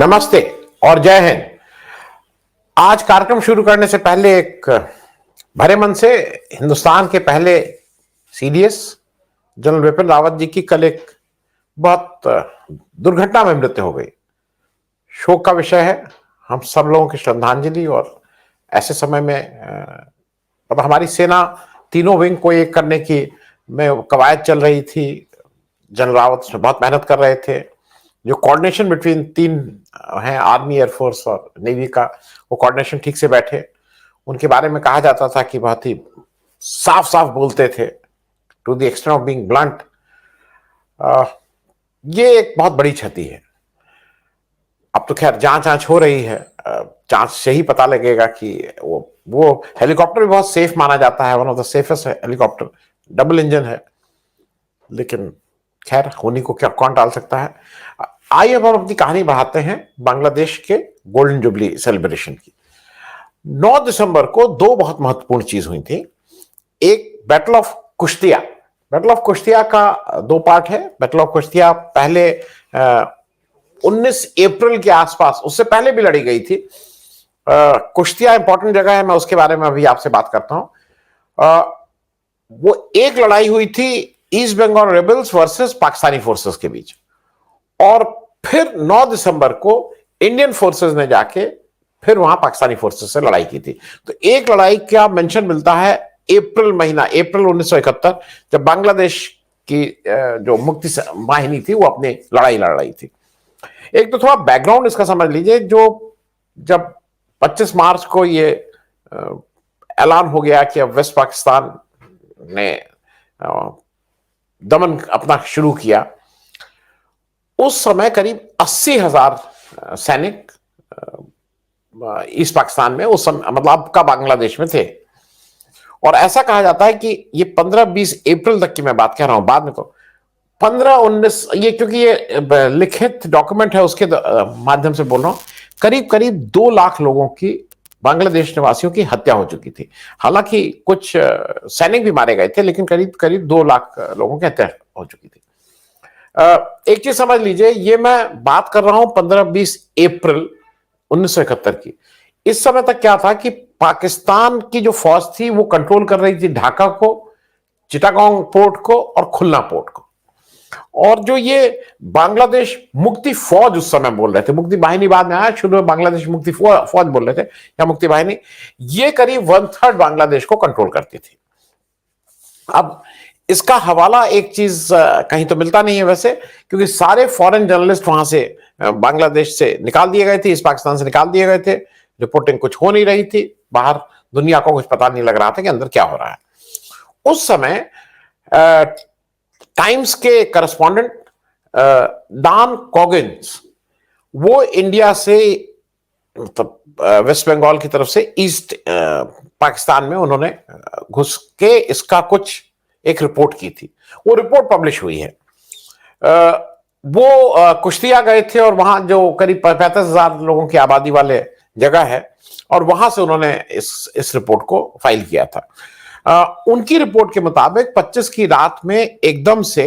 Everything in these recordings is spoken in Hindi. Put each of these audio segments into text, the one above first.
नमस्ते और जय हिंद। आज कार्यक्रम शुरू करने से पहले एक भरे मन से हिंदुस्तान के पहले सीडीएस जनरल विपिन रावत जी की कल एक बहुत दुर्घटना में मृत्यु हो गई। शोक का विषय है, हम सब लोगों की श्रद्धांजलि। और ऐसे समय में अब हमारी सेना तीनों विंग को एक करने की में कवायद चल रही थी। जनरल रावत उसमें बहुत मेहनत कर रहे थे। जो कोऑर्डिनेशन बिटवीन तीन हैं, आर्मी, एयरफोर्स और नेवी का, वो कोऑर्डिनेशन ठीक से बैठे। उनके बारे में कहा जाता था कि बहुत ही साफ साफ बोलते थे, to the extent of being blunt. ये एक बहुत बड़ी क्षति है। अब तो खैर जांच हो रही है, जांच से ही पता लगेगा कि वो हेलीकॉप्टर भी बहुत सेफ माना जाता है, one of the safest helicopter, double engine है। लेकिन खैर होनी को क्या कौन टाल सकता है। आइए अब हम अपनी कहानी बढ़ाते हैं बांग्लादेश के गोल्डन जुबली सेलिब्रेशन की। 9 दिसंबर को दो बहुत महत्वपूर्ण चीज हुई थी। एक battle of Kushtia. Battle of Kushtia का दो पार्ट है। बैटल ऑफ कुश्तिया पहले 19 अप्रैल के आसपास, उससे पहले भी लड़ी गई थी। कुश्तिया इंपॉर्टेंट जगह है, मैं उसके बारे में अभी आपसे बात करता हूं। वो एक लड़ाई हुई थी east Bengal rebels versus Pakistani forces के बीच, और फिर 9 दिसंबर को इंडियन फोर्सेस ने जाके फिर वहां पाकिस्तानी फोर्सेस से लड़ाई की थी। तो एक लड़ाई का मेंशन मिलता है अप्रैल महीना, अप्रैल 1971, जब बांग्लादेश की जो मुक्ति वाहिनी थी वो अपनी लड़ाई लड़ रही थी। एक तो थोड़ा बैकग्राउंड इसका समझ लीजिए। जब 25 मार्च को ये ऐलान हो गया कि अब वेस्ट पाकिस्तान ने दमन अपना शुरू किया, उस समय करीब 80,000 सैनिक ईस्ट पाकिस्तान में, उस समय मतलब अब का बांग्लादेश में थे। और ऐसा कहा जाता है कि ये 15-20 अप्रैल तक की मैं बात कह रहा हूं, बाद में तो 15-19, ये क्योंकि ये लिखित डॉक्यूमेंट है उसके माध्यम से बोल रहा हूं, करीब करीब 2 लाख लोगों की, बांग्लादेश निवासियों की हत्या हो चुकी थी। हालांकि कुछ सैनिक भी मारे गए थे, लेकिन करीब करीब 2 लाख लोगों की हत्या हो चुकी थी। एक चीज समझ लीजिए, ये मैं बात कर रहा हूं 15-20 अप्रैल 1971 की। इस समय तक क्या था कि पाकिस्तान की जो फौज थी वो कंट्रोल कर रही थी ढाका को, चिटागोंग पोर्ट को और खुलना पोर्ट को। और जो ये बांग्लादेश मुक्ति फौज उस समय बोल रहे थे, मुक्ति वाहिनी बाद में आया, शुरू में बांग्लादेश मुक्ति फौज बोल रहे थे या मुक्ति वाहिनी, ये करीब 1/3 बांग्लादेश को कंट्रोल करती थी। अब इसका हवाला एक चीज कहीं तो मिलता नहीं है वैसे, क्योंकि सारे फॉरेन जर्नलिस्ट वहां से बांग्लादेश से निकाल दिए गए थे, इस पाकिस्तान से निकाल दिए गए थे। रिपोर्टिंग कुछ हो नहीं रही थी, बाहर दुनिया को कुछ पता नहीं लग रहा था कि अंदर क्या हो रहा है। उस समय टाइम्स के करस्पॉन्डेंट डॉन कॉगिन्स, वो इंडिया से, मतलब वेस्ट बंगाल की तरफ से ईस्ट पाकिस्तान में उन्होंने घुस के इसका कुछ एक रिपोर्ट की थी। वो रिपोर्ट पब्लिश हुई है। वो कुश्तिया गए थे और वहां जो करीब 35,000 लोगों की आबादी वाले जगह है, और वहां से उन्होंने इस रिपोर्ट को फाइल किया था। उनकी रिपोर्ट के मुताबिक 25 की रात में एकदम से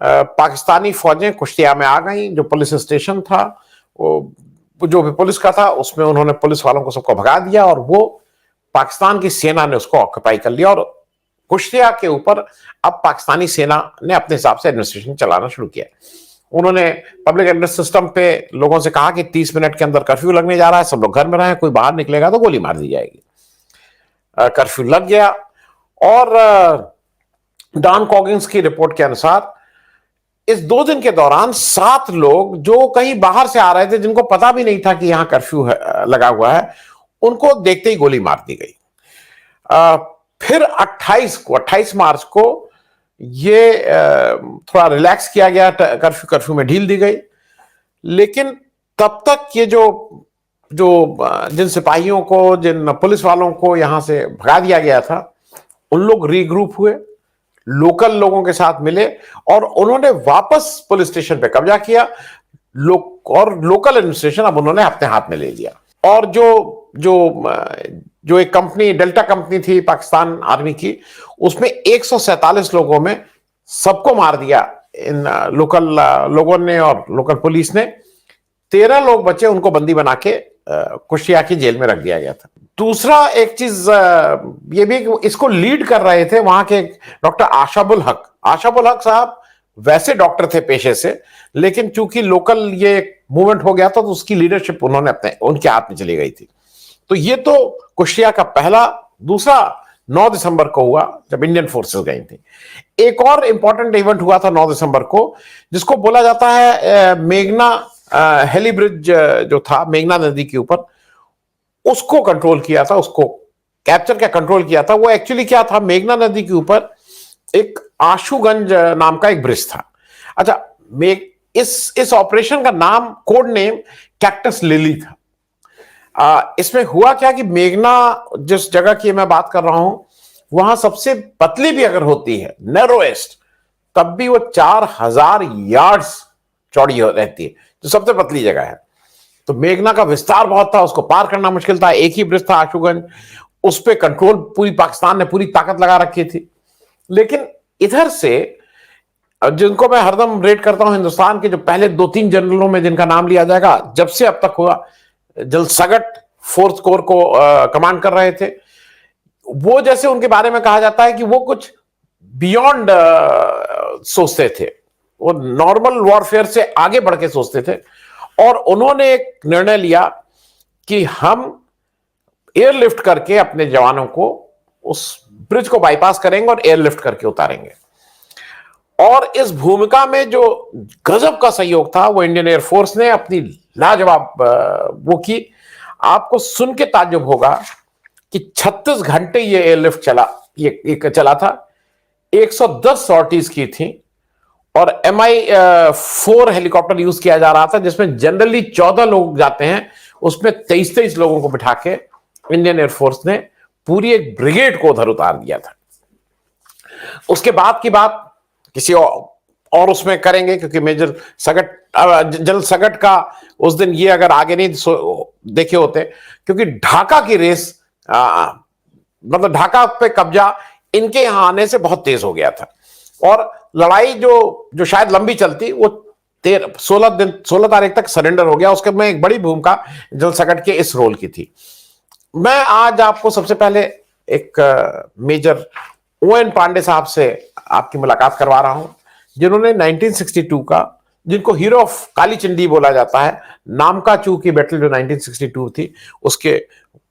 पाकिस्तानी फौजें कुश्तिया में आ गई। जो पुलिस स्टेशन था, वो जो भी पुलिस का था, उसमें उन्होंने पुलिस वालों को सबको भगा दिया, और वो पाकिस्तान की सेना ने उसको ऑक्यूपाई कर लिया। और कुश्तिया के ऊपर अब पाकिस्तानी सेना ने अपने हिसाब से एडमिनिस्ट्रेशन चलाना शुरू किया। उन्होंने पब्लिक एड्रेस सिस्टम पे लोगों से कहा कि 30 मिनट के अंदर कर्फ्यू लगने जा रहा है, सब लोग घर में रहें, कोई बाहर निकलेगा तो गोली मार दी जाएगी। कर्फ्यू लग गया। और डॉन कॉगिन्स की रिपोर्ट के अनुसार इस 2 दिन के दौरान 7 लोग जो कहीं बाहर से आ रहे थे, जिनको पता भी नहीं था कि यहां कर्फ्यू लगा हुआ है, उनको देखते ही गोली मार दी गई। फिर 28 मार्च को ये थोड़ा रिलैक्स किया गया, कर्फ्यू में ढील दी गई। लेकिन तब तक ये जिन सिपाहियों को, जिन पुलिस वालों को यहां से भगा दिया गया था, उन लोग रीग्रुप हुए, लोकल लोगों के साथ मिले, और उन्होंने वापस पुलिस स्टेशन पे कब्जा किया। और लोकल एडमिनिस्ट्रेशन अब उन्होंने अपने हाथ में ले लिया। और जो एक कंपनी, डेल्टा कंपनी थी पाकिस्तान आर्मी की, उसमें 147 लोगों में सबको मार दिया इन लोकल लोगों ने और लोकल पुलिस ने। 13 लोग बचे, उनको बंदी बना के कुश्तिया की जेल में रख दिया गया था। दूसरा एक चीज ये भी कि इसको लीड कर रहे थे वहां के डॉक्टर आशाबुल हक। आशाबुल हक साहब वैसे डॉक्टर थे पेशे से, लेकिन चूंकि लोकल ये मूवमेंट हो गया था तो उसकी लीडरशिप उनके हाथ में चली गई थी। तो ये तो कुश्तिया का पहला। दूसरा 9 दिसंबर को हुआ जब इंडियन फोर्सेस गई थी। एक और इंपॉर्टेंट इवेंट हुआ था 9 दिसंबर को, जिसको बोला जाता है मेघना हेली ब्रिज जो था मेघना नदी के ऊपर, उसको कंट्रोल किया था, उसको कैप्चर क्या कंट्रोल किया था। वो एक्चुअली क्या था, मेघना नदी के ऊपर एक आशुगंज नाम का एक ब्रिज था। अच्छा, इस ऑपरेशन का नाम, कोड नेम कैक्टस लिली था। इसमें हुआ क्या कि मेघना जिस जगह की मैं बात कर रहा हूं, वहां सबसे पतली भी अगर होती है, नैरोएस्ट, तब भी वो 4000 यार्ड्स चौड़ी रहती है, जो सबसे पतली जगह है। तो मेघना का विस्तार बहुत था, उसको पार करना मुश्किल था। एक ही ब्रिज था आशुगंज, उस पर कंट्रोल पूरी पाकिस्तान ने पूरी ताकत लगा रखी थी। लेकिन इधर से जिनको मैं हरदम रेट करता हूं, हिंदुस्तान के जो पहले 2-3 जनरलों में जिनका नाम लिया जाएगा, जब से अब तक हुआ, जलसगट फोर्थ कोर को कमांड कर रहे थे। वो जैसे उनके बारे में कहा जाता है कि वो कुछ बियॉन्ड सोचते थे, वो नॉर्मल वॉरफेयर से आगे बढ़ के सोचते थे। और उन्होंने एक निर्णय लिया कि हम एयरलिफ्ट करके अपने जवानों को उस ब्रिज को बाईपास करेंगे और एयरलिफ्ट करके उतारेंगे। और इस भूमिका में जो गजब का सहयोग था, वो इंडियन एयरफोर्स ने अपनी लाजवाब वो की। आपको सुन के ताज्जुब होगा कि 36 घंटे ये एयरलिफ्ट चला था। 110 सॉर्टीज की थी और MI-4 हेलीकॉप्टर यूज किया जा रहा था, जिसमें जनरली 14 लोग जाते हैं, उसमें 23 लोगों को बिठा के इंडियन एयरफोर्स ने पूरी एक ब्रिगेड को उधर उतार दिया था। उसके बाद की बात किसी और उसमें करेंगे, क्योंकि मेजर जल सगट का उस दिन ये अगर आगे नहीं देखे होते, क्योंकि ढाका की रेस, मतलब ढाका पे कब्जा इनके यहां आने से बहुत तेज हो गया था। और लड़ाई जो शायद लंबी चलती, वो 16 तारीख तक सरेंडर हो गया। उसके में एक बड़ी भूमिका जल सगट के इस रोल की थी। मैं आज आपको सबसे पहले एक मेजर ON पांडे साहब से आपकी मुलाकात करवा रहा हूं, जिन्होंने 1962 का, जिनको हीरो ऑफ काली चंडी बोला जाता है, नामका चू की बैटल जो 1962 थी, उसके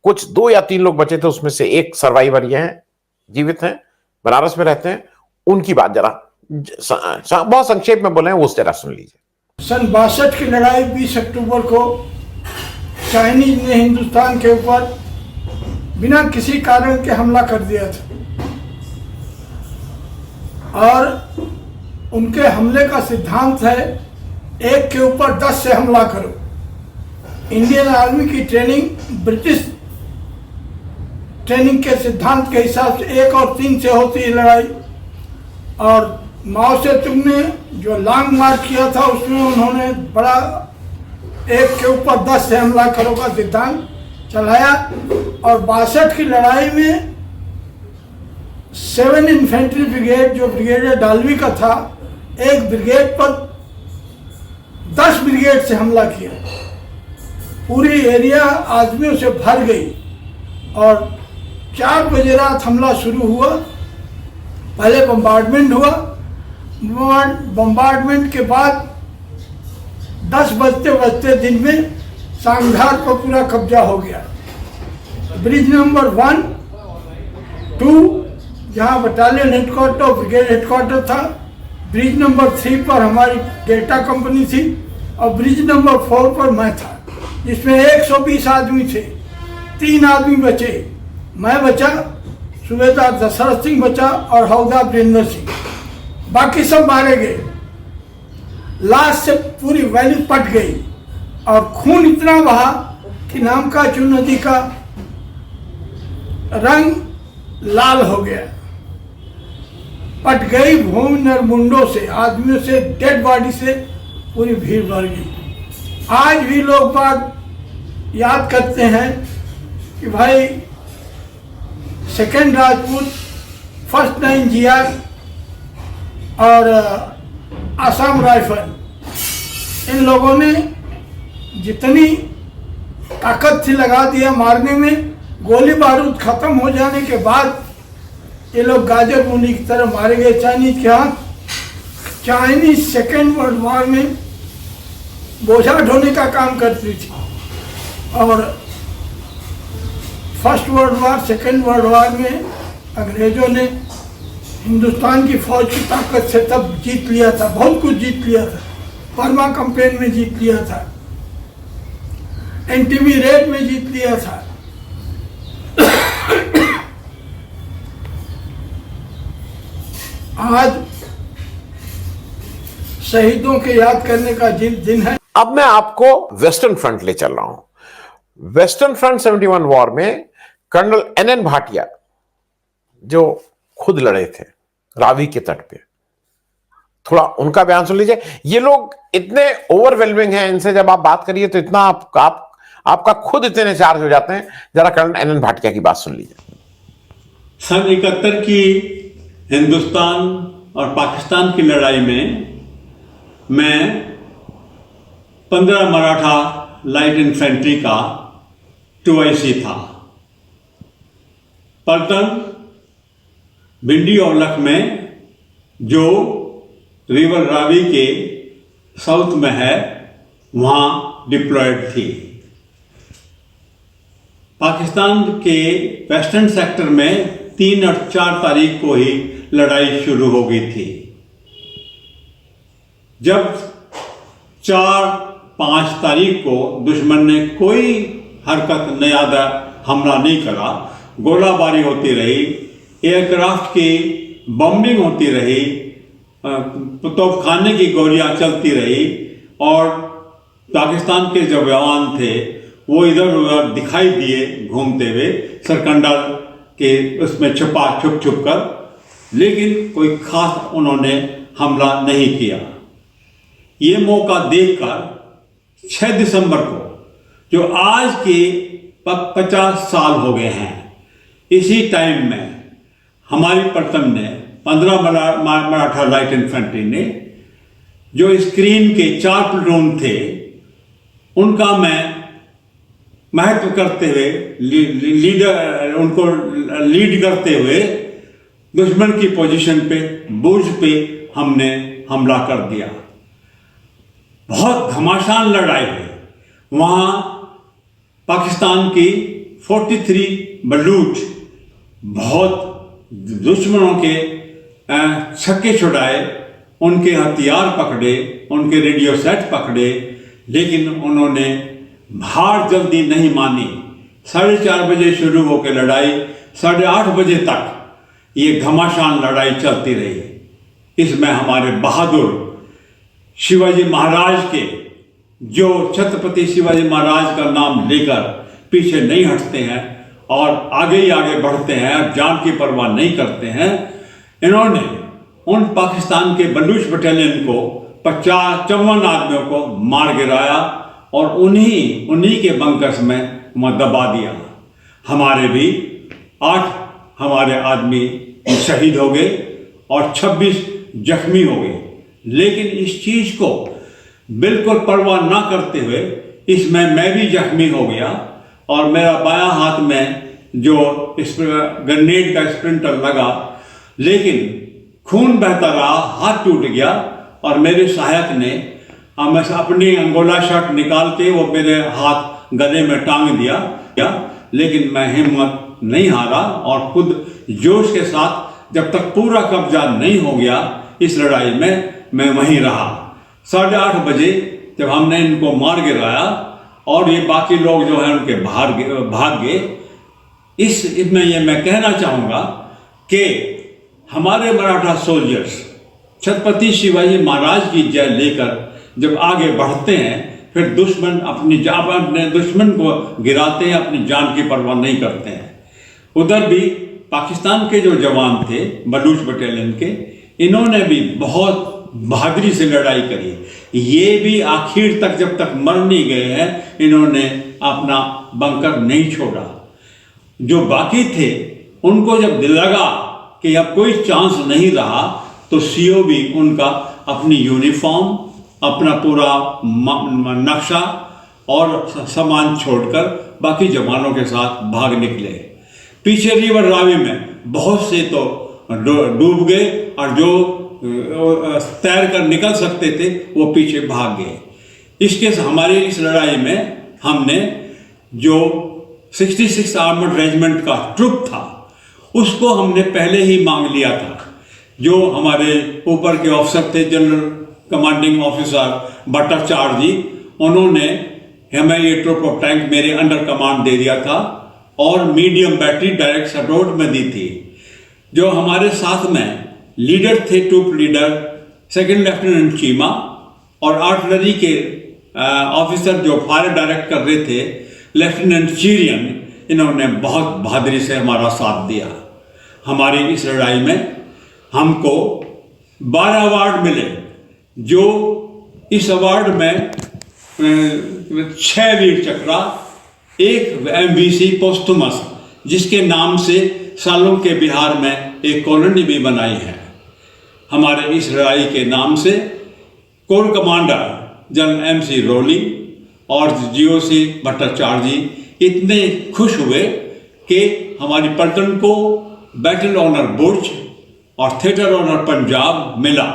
कुछ 2 या 3 लोग बचे थे, उसमें से एक सर्वाइवर ये हैं, जीवित हैं, बनारस में रहते हैं। उनकी बात जरा बहुत संक्षेप में बोले, वो जरा सुन लीजिए। सन 62 की लड़ाई 20 अक्टूबर को चाइनीज ने हिंदुस्तान के ऊपर बिना किसी कारण के हमला कर दिया था, और उनके हमले का सिद्धांत है एक के ऊपर 10 से हमला करो। इंडियन आर्मी की ट्रेनिंग ब्रिटिश ट्रेनिंग के सिद्धांत के हिसाब से 1 और 3 से होती है लड़ाई। और माओ से तुंग ने जो लॉन्ग मार्च किया था, उसमें उन्होंने बड़ा 1 के ऊपर 10 से हमला करो का सिद्धांत चलाया। और 62 की लड़ाई में 7 इन्फेंट्री ब्रिगेड, जो ब्रिगेडियर डालवी का था, एक ब्रिगेड पर 10 ब्रिगेड से हमला किया। पूरी एरिया आदमियों से भर गई और 4 बजे रात हमला शुरू हुआ। पहले बम्बार्डमेंट हुआ, बम्बार्डमेंट के बाद 10 बजते दिन में सांगधार पर पूरा कब्जा हो गया। ब्रिज नंबर 1, 2 जहाँ बटालियन हेडक्वार्टर, ब्रिगेड हेडक्वार्टर था, ब्रिज नंबर 3 पर हमारी डेल्टा कंपनी थी, और ब्रिज नंबर 4 पर मैं था, जिसमें 120 आदमी थे। 3 आदमी बचे, मैं बचा, सूबेदार दशरथ सिंह बचा और हवलदार वीरेंद्र सिंह, बाकी सब मारे गए। लाश से पूरी वैली पट गई और खून इतना बहा कि नामका चू नदी का रंग लाल हो गया। पट गई भूमि नरमुंडों से, आदमियों से, डेड बॉडी से पूरी भीड़ भर गई। आज भी लोग बात याद करते हैं कि भाई सेकेंड राजपूत, फर्स्ट 9 GR और आसाम राइफल, इन लोगों ने जितनी ताकत थी लगा दिया मारने में। गोली बारूद खत्म हो जाने के बाद ये लोग गाजर मूली की तरह मारे गए चाइनीज के हाथ। चाइनीज सेकेंड वर्ल्ड वॉर में बोझा ढोने का काम करती थी और first world war second world war में अंग्रेजों ने हिंदुस्तान की फौज की ताकत से तब जीत लिया था, बहुत कुछ जीत लिया था। बर्मा कैंपेन में जीत लिया था, एंटीवी रेड में जीत लिया था। आज शहीदों के याद करने का दिन है। अब मैं आपको वेस्टर्न फ्रंट ले चल रहा हूं। वेस्टर्न फ्रंट 71 वॉर में कर्नल NN भाटिया जो खुद लड़े थे रावी के तट पे, थोड़ा उनका बयान सुन लीजिए। ये लोग इतने ओवरवेलमिंग हैं, इनसे जब आप बात करिए तो इतना आपका खुद इतने चार्ज हो जाते हैं। जरा कर्नल NN भाटिया की बात सुन लीजिए। सन 71 की हिंदुस्तान और पाकिस्तान की लड़ाई में मैं 15 मराठा लाइट इन्फेंट्री का 2IC था। पलटन भिंडी और लख में जो रिवर रावी के साउथ में है वहां डिप्लॉयड थी। पाकिस्तान के वेस्टर्न सेक्टर में 3 और 4 तारीख को ही लड़ाई शुरू हो गई थी। जब 4-5 तारीख को दुश्मन ने कोई हरकत ज़्यादा हमला नहीं करा, गोलाबारी होती रही, एयरक्राफ्ट की बॉम्बिंग होती रही, तोपखाने की गोलियां चलती रही और पाकिस्तान के जो जवान थे वो इधर उधर दिखाई दिए घूमते हुए सरकंडा के उसमें छुप कर, लेकिन कोई खास उन्होंने हमला नहीं किया। ये मौका देखकर 6 दिसंबर को, जो आज के 50 साल हो गए हैं, इसी टाइम में हमारी पलटन ने 15 मराठा लाइट इन्फेंट्री ने जो स्क्रीन के 4 प्लटून थे उनका मैं महत्व करते हुए उनको लीड करते हुए दुश्मन की पोजीशन पे बुर्ज पे हमने हमला कर दिया। बहुत घमासान लड़ाई हुई वहाँ। पाकिस्तान की 43 बलूच बहुत दुश्मनों के छक्के छुड़ाए, उनके हथियार पकड़े, उनके रेडियो सेट पकड़े, लेकिन उन्होंने हार जल्दी नहीं मानी। 4:30 बजे शुरू होकर लड़ाई 8:30 बजे तक ये घमासान लड़ाई चलती रही। इसमें हमारे बहादुर शिवाजी महाराज के, जो छत्रपति शिवाजी महाराज का नाम लेकर पीछे नहीं हटते हैं और आगे ही आगे बढ़ते हैं, जान की परवाह नहीं करते हैं, इन्होंने उन पाकिस्तान के बलूच बटालियन को 54 आदमियों को मार गिराया और उन्हीं के बंकर्स में दबा दिया। हमारे भी 8 हमारे आदमी शहीद हो गए और 26 जख्मी हो गए। लेकिन इस चीज को बिल्कुल परवाह ना करते हुए इसमें मैं भी जख्मी हो गया और मेरा बायां हाथ में जो ग्रेनेड का स्प्रिंटर लगा, लेकिन खून बहता रहा, हाथ टूट गया और मेरे सहायक ने अपनी अंगोला शर्ट निकाल के वो मेरे हाथ गले में टांग दिया। लेकिन मैं हिम्मत नहीं हारा और खुद जोश के साथ जब तक पूरा कब्जा नहीं हो गया इस लड़ाई में मैं वहीं रहा। 8:30 बजे जब हमने इनको मार गिराया और ये बाकी लोग जो है उनके भाग गए। इसमें ये मैं कहना चाहूँगा कि हमारे मराठा सोल्जर्स छत्रपति शिवाजी महाराज की जय लेकर जब आगे बढ़ते हैं, फिर अपने दुश्मन को गिराते हैं, अपनी जान की परवाह नहीं करते हैं। उधर भी पाकिस्तान के जो जवान थे बलूच बटालियन के, इन्होंने भी बहुत बहादुरी से लड़ाई करी। ये भी आखिर तक जब तक मर नहीं गए हैं, इन्होंने अपना बंकर नहीं छोड़ा। जो बाकी थे उनको जब लगा कि अब कोई चांस नहीं रहा, तो सीओ भी उनका अपनी यूनिफॉर्म, अपना पूरा नक्शा और सामान छोड़कर बाकी जवानों के साथ भाग निकले। पीछे रिवर रावी में बहुत से तो डूब गए और जो तैर कर निकल सकते थे वो पीछे भाग गए। हमारी इस लड़ाई में हमने जो 66 आर्मर्ड रेजिमेंट का ट्रुप था उसको हमने पहले ही मांग लिया था। जो हमारे ऊपर के ऑफिसर थे, जनरल कमांडिंग ऑफिसर भट्टाचार्य जी, उन्होंने हमें ये ट्रुप ऑफ टैंक मेरे अंडर कमांड दे दिया था और मीडियम बैटरी डायरेक्ट सपोर्ट में दी थी। जो हमारे साथ में लीडर थे, troop leader second lieutenant Cheema और आर्टिलरी के ऑफिसर जो फायर डायरेक्ट कर रहे थे लेफ्टिनेंट चीरियन, इन्होंने बहुत बहादुरी से हमारा साथ दिया। हमारी इस लड़ाई में हमको 12 अवार्ड मिले। जो इस अवार्ड में 6 वीर चक्रा, 1 MVC पोस्टुमस, जिसके नाम से सालों के बिहार में एक कॉलोनी भी बनाई है। हमारे इस लड़ाई के नाम से कोर कमांडर जनरल MC रोली और GOC भट्टाचार्य जी इतने खुश हुए कि हमारी पलटन को बैटल ऑनर बुर्ज और थिएटर ऑनर पंजाब मिला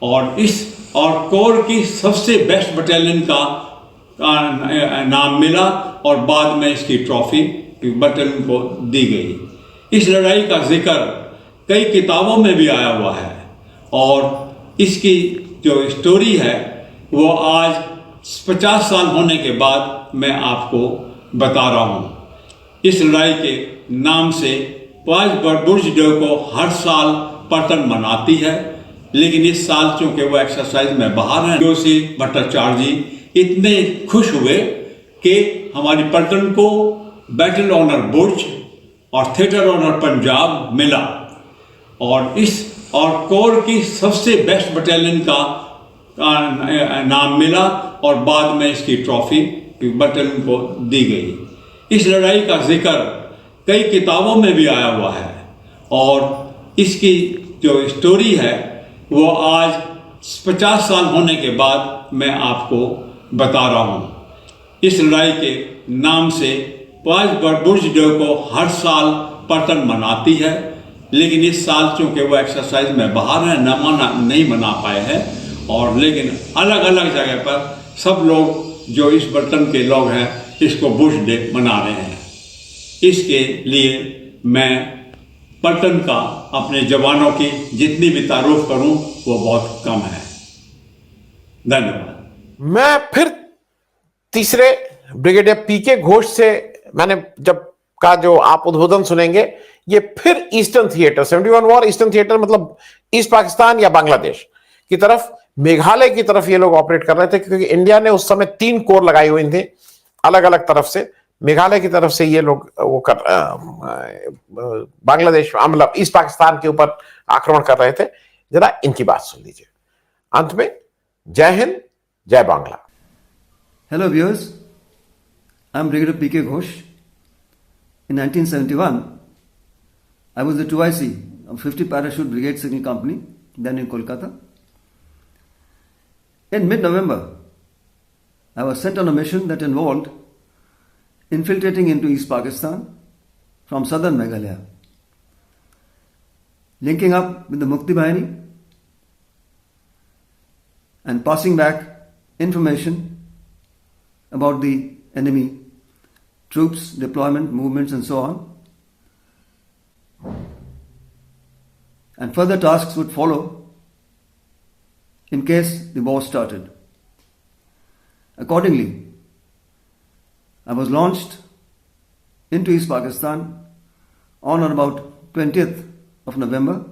और कोर की सबसे बेस्ट बटालियन का नाम मिला और बाद में इसकी ट्रॉफी बटालियन को दी गई। इस लड़ाई का जिक्र कई किताबों में भी आया हुआ है और इसकी जो स्टोरी है वो आज 50 साल होने के बाद मैं आपको बता रहा हूँ। इस लड़ाई के नाम से 5 बुर्ज डे को हर साल पलटन मनाती है, लेकिन इस साल चूंकि वो एक्सरसाइज में बाहर हैं, GOC भट्टाचार्य जी इतने खुश हुए कि हमारी पलटन को बैटल ऑनर बुर्ज और थिएटर ऑनर पंजाब मिला और कोर की सबसे बेस्ट बटालियन का नाम मिला और बाद में इसकी ट्रॉफी बटालियन को दी गई। इस लड़ाई का जिक्र कई किताबों में भी आया हुआ है और इसकी जो स्टोरी है वो आज 50 साल होने के बाद मैं आपको बता रहा हूँ। इस लड़ाई के नाम से 5 बुर्ज डे को हर साल पलटन मनाती है, लेकिन इस साल चूंकि वो एक्सरसाइज में बाहर है नहीं मना पाए हैं और लेकिन अलग अलग जगह पर सब लोग जो इस पलटन के लोग हैं इसको बुर्ज डे मना रहे हैं। इसके लिए मैं पलटन का अपने जवानों की जितनी भी तारीफ करूं वो बहुत कम है। धन्यवाद। मैं फिर तीसरे ब्रिगेडियर PK घोष से मैंने जब का जो आप उद्बोधन सुनेंगे, ये फिर eastern theatre 71 war eastern theatre मतलब ईस्ट पाकिस्तान या बांग्लादेश की तरफ, मेघालय की तरफ ये लोग ऑपरेट कर रहे थे, क्योंकि इंडिया ने उस समय 3 कोर लगाई हुई थी अलग अलग तरफ से। मेघालय की तरफ से ये लोग बांग्लादेश मतलब ईस्ट पाकिस्तान के ऊपर आक्रमण कर रहे थे। जरा इनकी बात सुन लीजिए। अंत में जय हिंद, जय Bangla. Hello viewers, I am Brigadier PK Ghosh. In 1971, I was the 2IC of 50 Parachute Brigade Signal Company, then in Kolkata. In mid-November, I was sent on a mission that involved infiltrating into East Pakistan from southern Meghalaya, linking up with the Mukti Bahini and passing back information about the enemy troops, deployment, movements and so on. And further tasks would follow in case the war started. Accordingly, I was launched into East Pakistan on or about 20th of November,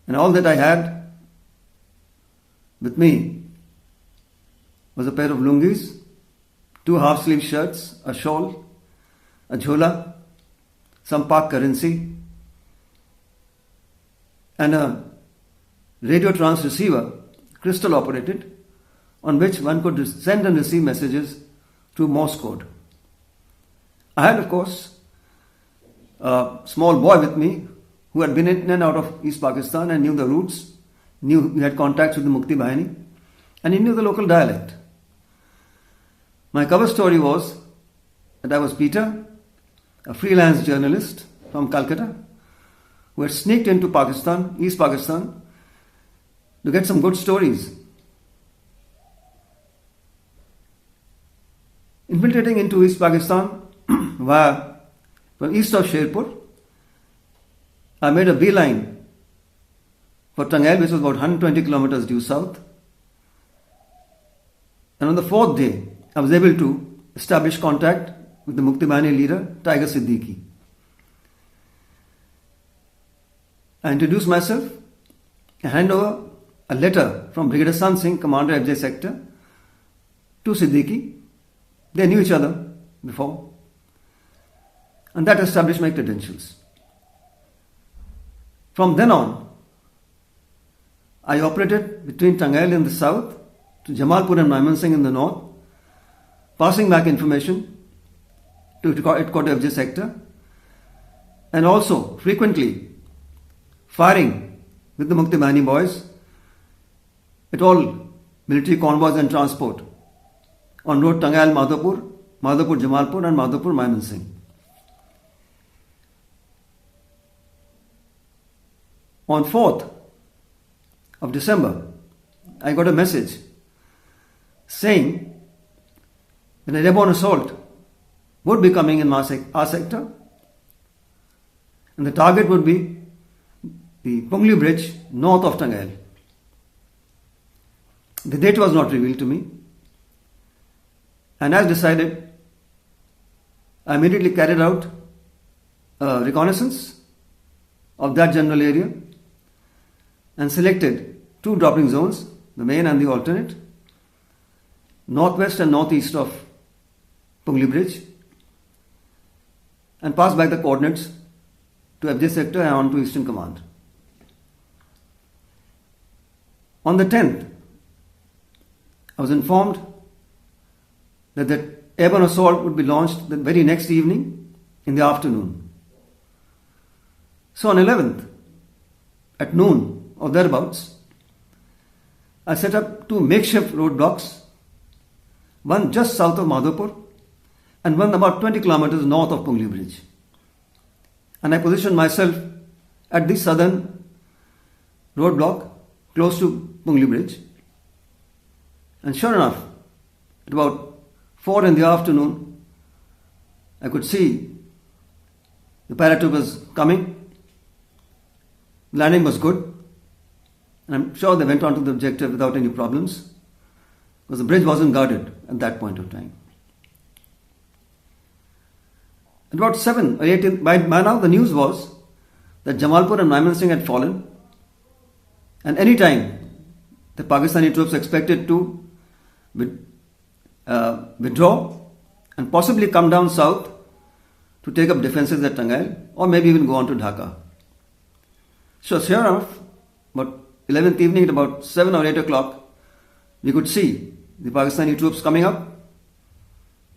and all that I had with me was a pair of lungis, 2 half-sleeve shirts, a shawl, a jhola, some Pak currency, and a radio trans receiver, crystal operated, on which one could send and receive messages through Morse code. I had, of course, a small boy with me who had been in and out of East Pakistan and knew the routes he had contacts with the Mukti Bahini, and he knew the local dialect. My cover story was that I was Peter, a freelance journalist from Calcutta, who had sneaked into Pakistan, East Pakistan, to get some good stories. Infiltrating into East Pakistan from east of Sherpur, I made a beeline for Tangail, which was about 120 kilometers due south. And on the fourth day, I was able to establish contact with the Mukti Bahini leader, Tiger Siddiqui. I introduced myself, I hand over a letter from Brigadier San Singh, Commander FJ Sector, to Siddiqui. They knew each other before, and that established my credentials. From then on, I operated between Tangail in the south to Jamalpur and Mymensingh in the north, passing back information to headquarters FJ Sector, and also frequently firing with the Mukti Bahini boys at all military convoys and transport on road Tangail Madhopur, Madhopur Jamalpur and Madhopur Mymensingh. On 4th of December, I got a message saying that an airborne assault would be coming in our sector, and the target would be the Pungli Bridge north of Tangail. The date was not revealed to me, and as decided, I immediately carried out a reconnaissance of that general area and selected two dropping zones, the main and the alternate, northwest and northeast of Pungli Bridge, and passed back the coordinates to FJ Sector and on to Eastern Command. On the 10th, I was informed that the airborne assault would be launched the very next evening in the afternoon. So on 11th, at noon or thereabouts, I set up two makeshift roadblocks, one just south of Madhopur and one about 20 kilometers north of Pungli Bridge. And I positioned myself at the southern roadblock close to Pungli Bridge. And sure enough, at about 4 in the afternoon, I could see the paratroopers coming. Landing was good, and I'm sure they went on to the objective without any problems, because the bridge wasn't guarded at that point of time. At about 7 or 8, by now the news was that Jamalpur and Mymensingh had fallen, and any time the Pakistani troops expected to withdraw and possibly come down south to take up defences at Tangail, or maybe even go on to Dhaka. So sure enough, about 11th evening at about 7 or 8 o'clock, we could see the Pakistani troops coming up,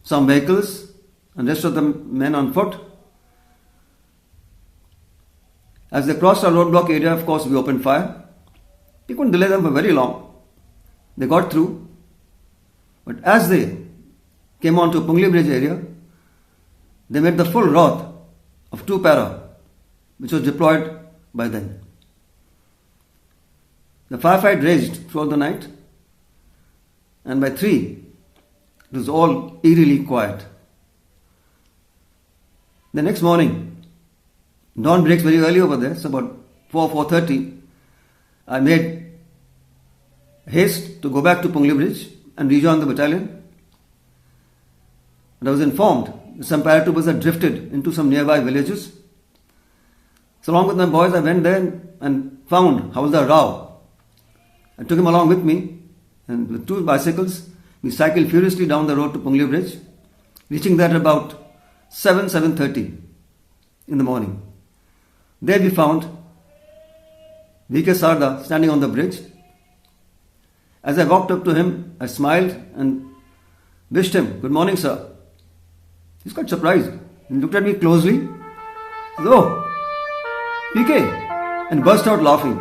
some vehicles, and rest of the men on foot. As they crossed our roadblock area, of course, we opened fire. We couldn't delay them for very long. They got through. But as they came on to Pungli Bridge area, they met the full wrath of two para, which was deployed by them. The firefight raged throughout the night, and by 3, it was all eerily quiet. The next morning, dawn breaks very early over there, so about 4:30, I made haste to go back to Pungli Bridge and rejoin the battalion. And I was informed that some paratroopers had drifted into some nearby villages. So along with my boys, I went there and found Havaldar Rao. I took him along with me, and with 2 bicycles, we cycled furiously down the road to Pungli Bridge, reaching there at about 7:30 in the morning. There we found V.K. Sarda standing on the bridge. As I walked up to him, I smiled and wished him, "Good morning, sir." He's quite surprised. He looked at me closely. He said, "Oh, PK," and burst out laughing.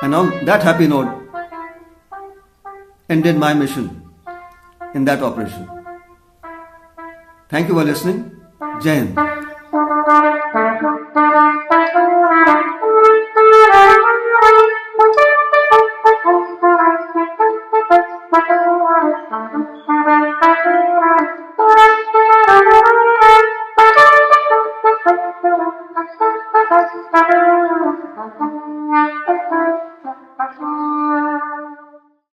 And on that happy note, ended my mission in that operation. Thank you for listening. Jai Hind. Thank you.